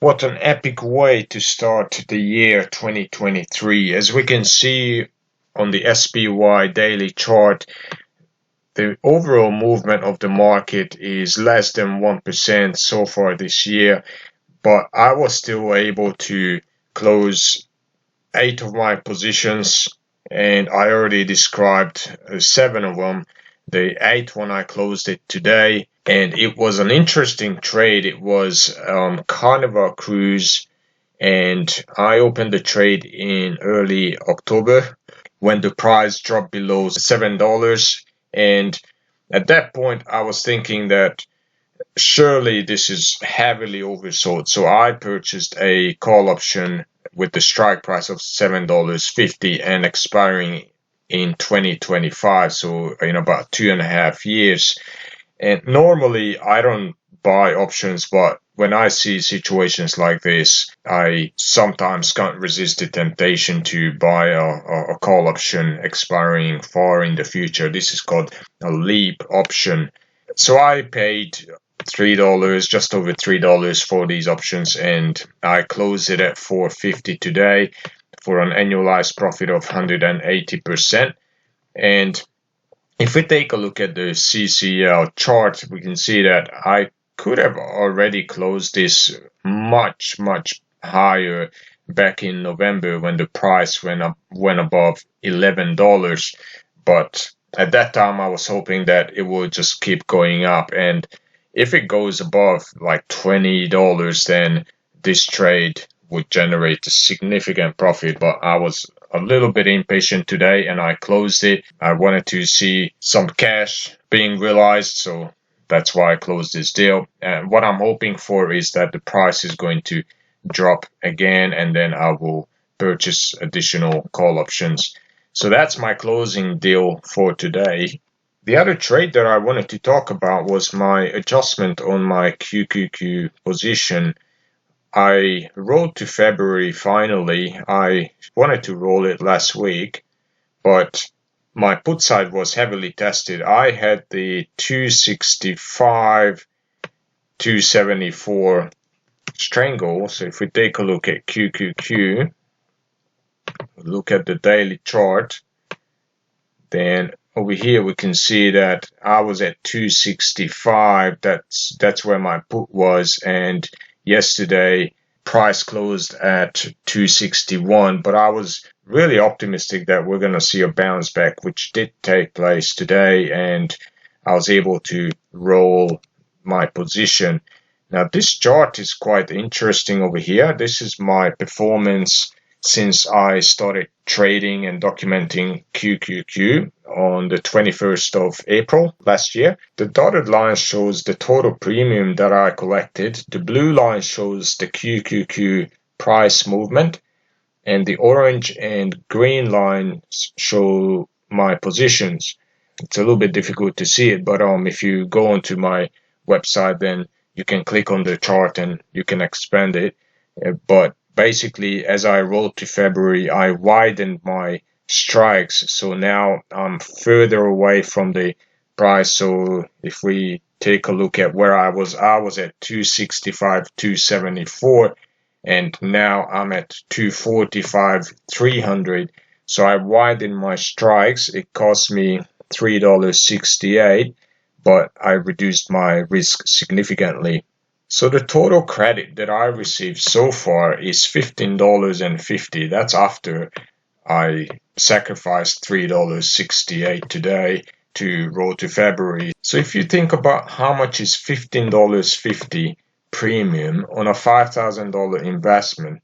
What an epic way to start the year 2023. As we can see on the SPY daily chart, the overall movement of the market is less than 1% so far this year, but I was still able to close 8 of my positions, and I already described 7 of them. The 8th one I closed it today, and it was an interesting trade. It was Carnival Cruise, and I opened the trade in early October when the price dropped below $7. And at that point, I was thinking that surely this is heavily oversold. So I purchased a call option with the strike price of $7.50 and expiring in 2025. So in about 2.5 years. And normally I don't buy options, but when I see situations like this, I sometimes can't resist the temptation to buy a call option expiring far in the future. This is called a leap option. So I paid $3, just over $3 for these options, and I closed it at $4.50 today for an annualized profit of 180%. And if we take a look at the CCL chart, we can see that I could have already closed this much higher back in November when the price went above $11. But at that time, I was hoping that it would just keep going up. And if it goes above like $20, then this trade would generate a significant profit. But I was a little bit impatient today and I closed it. I wanted to see some cash being realized, so that's why I closed this deal. And what I'm hoping for is that the price is going to drop again, and then I will purchase additional call options. So that's my closing deal for today. The other trade that I wanted to talk about was my adjustment on my QQQ position. I rolled to February finally. I wanted to roll it last week, but my put side was heavily tested. I had the 265, 274 strangle. So if we take a look at QQQ, look at the daily chart, then over here we can see that I was at 265. That's where my put was, and yesterday price closed at 261, but I was really optimistic that we're going to see a bounce back, which did take place today, and I was able to roll my position. Now this chart is quite interesting over here. This is my performance since I started trading and documenting QQQ on the 21st of April last year. The dotted line shows the total premium that I collected. The blue line shows the QQQ price movement, and the orange and green lines show my positions. It's a little bit difficult to see it, but if you go onto my website, then you can click on the chart and you can expand it. But basically, as I rolled to February, I widened my strikes. So now I'm further away from the price. So if we take a look at where I was at 265, 274, and now I'm at 245, 300. So I widened my strikes. It cost me $3.68, but I reduced my risk significantly. So the total credit that I received so far is $15.50. That's after I sacrificed $3.68 today to roll to February. So if you think about how much is $15.50 premium on a $5,000 investment,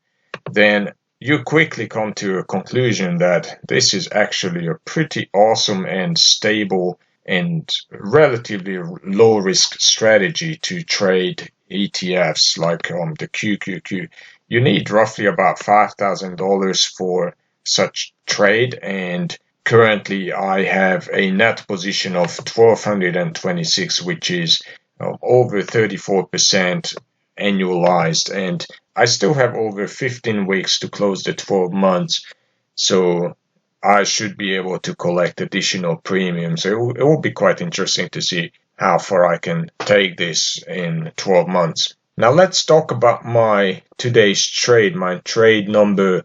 then you quickly come to a conclusion that this is actually a pretty awesome and stable and relatively low risk strategy to trade ETFs like the QQQ. You need roughly about $5,000 for such trade, and currently I have a net position of 1,226, which is over 34% annualized, and I still have over 15 weeks to close the 12 months, so I should be able to collect additional premiums. So it will be quite interesting to see how far I can take this in 12 months. Now let's talk about my today's trade, my trade number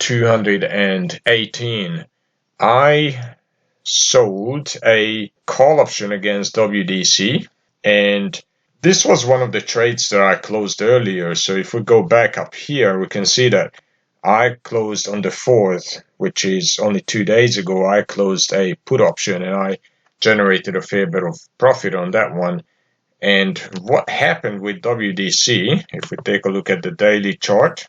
218. I sold a call option against WDC, and this was one of the trades that I closed earlier. So if we go back up here, we can see that I closed on the 4th, which is only 2 days ago. I closed a put option and I generated a fair bit of profit on that one. And what happened with WDC, if we take a look at the daily chart,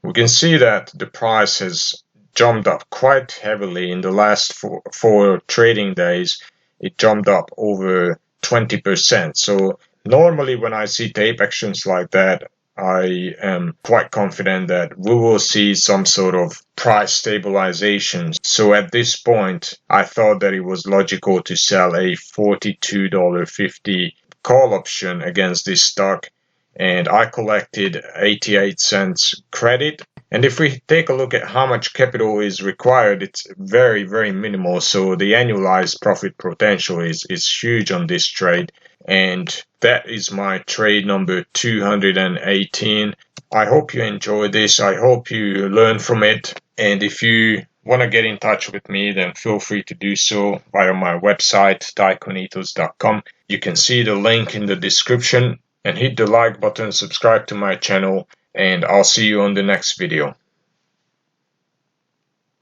we can see that the price has jumped up quite heavily in the last four trading days. It jumped up over 20%. So normally when I see tape actions like that, I am quite confident that we will see some sort of price stabilization. So at this point, I thought that it was logical to sell a $42.50 call option against this stock, and I collected 88 cents credit. And if we take a look at how much capital is required, it's very, very minimal. So the annualized profit potential is huge on this trade. And that is my trade number 218. I hope you enjoy this. I hope you learn from it. And if you want to get in touch with me, then feel free to do so via my website, taekwoneatos.com. You can see the link in the description, and hit the like button, subscribe to my channel, and I'll see you on the next video.